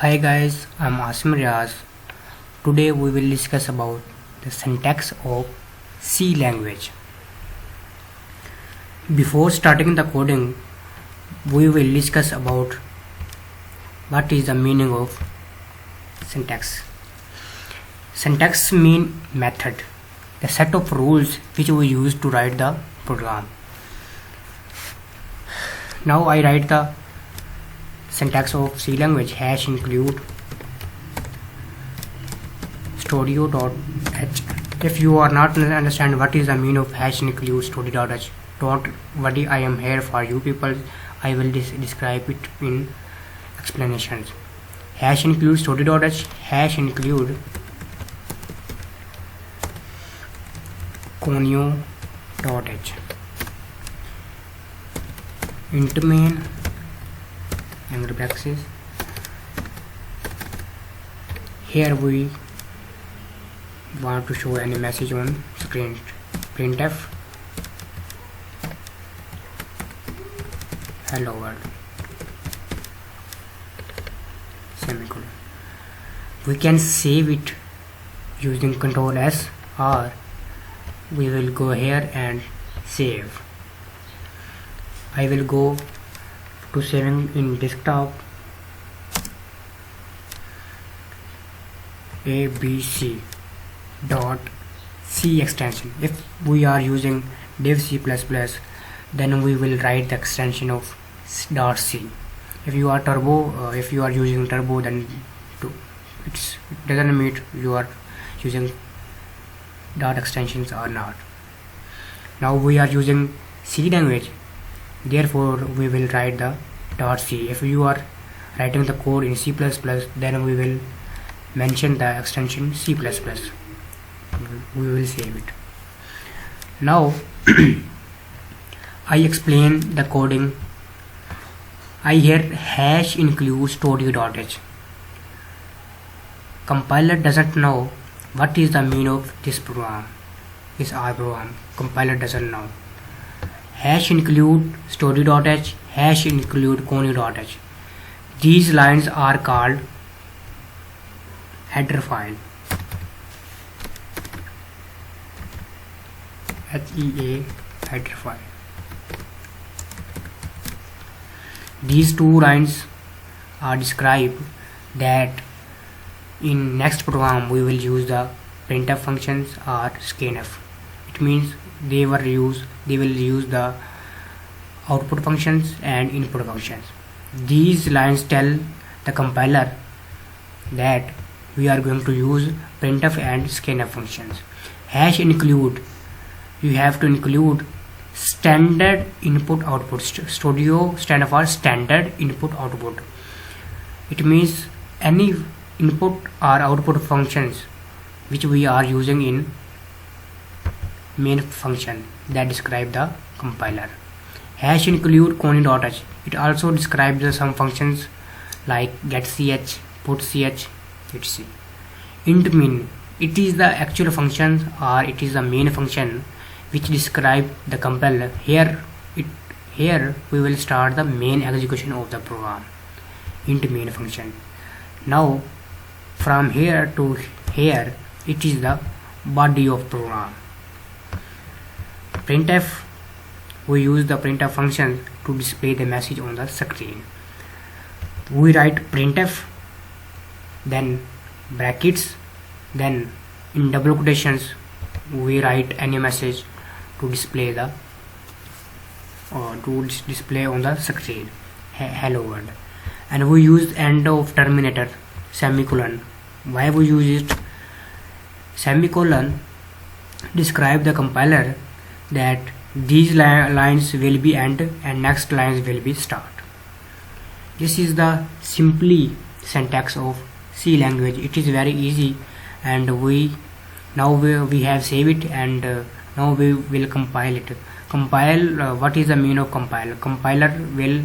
Hi guys, I'm Asim Riaz. Today we will discuss about the syntax of C language. Before starting the coding, we will discuss about what is the meaning of syntax. Syntax means method, the set of rules which we use to write the program. Now I write the syntax of C language #include studio.h. If you are not understand what is the meaning of #include studio.h, don't worry, I am here for you people. I will describe it in explanations. #include studio.h, #include conio.h, int main angle brackets. Here we want to show any message on screen. Printf hello world semicolon. We can save it using Ctrl S, or we will go here and save. I will go to saving in desktop abc dot c extension. If we are using dev C++, then we will write the extension of dot c. If you are using turbo, then it doesn't mean you are using dot extensions or not. Now we are using C language, therefore we will write the dot c. If you are writing the code in C++, then we will mention the extension C++. We will save it. Now I explain the coding. I here #include studio.h. Compiler doesn't know what is the meaning of this program. This R program. Compiler doesn't know. #include studio.h, #include conio.h. These lines are called header file. Header file. These two lines are described that in next program we will use the printf functions or scanf. It means they will use the output functions and input functions. These lines tell the compiler that we are going to use printf and scanf functions. #include, you have to include standard input output. Studio stand for standard input output. It means any input or output functions which we are using in main function that describe the compiler. #include conio.h. It also describes some functions like getch, putch, etc. Int min, it is the actual function or it is the main function which describe the compiler. Here we will start the main execution of the program. Int main function. Now from here to here it is the body of program. Printf, we use the printf function to display the message on the screen. We write printf, then brackets, then in double quotations we write any message to display on the screen, hello world. And we use end of terminator, semicolon. Why we use it? Semicolon describe the compiler that these lines will be end and next lines will be start. This is the simply syntax of C language. It is very easy, and we have saved it, and now we will compile it. Compile, what is the meaning of compile? Compiler will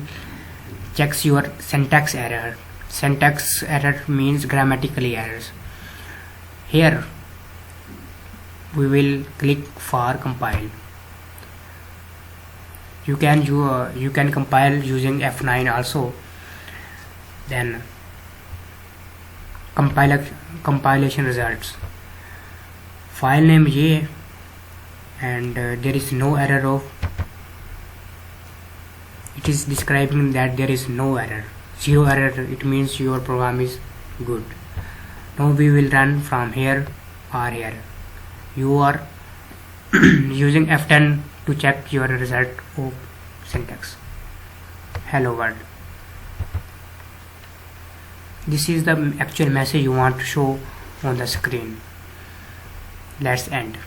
checks your syntax error. Syntax error means grammatical errors. Here we will click for compile. You can compile using F9 also. Then compilation results. File name ये, and there is no error of, it is describing that there is no error, zero error. It means your program is good. Now we will run from here or here. You are using F10 to check your result of syntax. Hello world. This is the actual message you want to show on the screen. Let's end.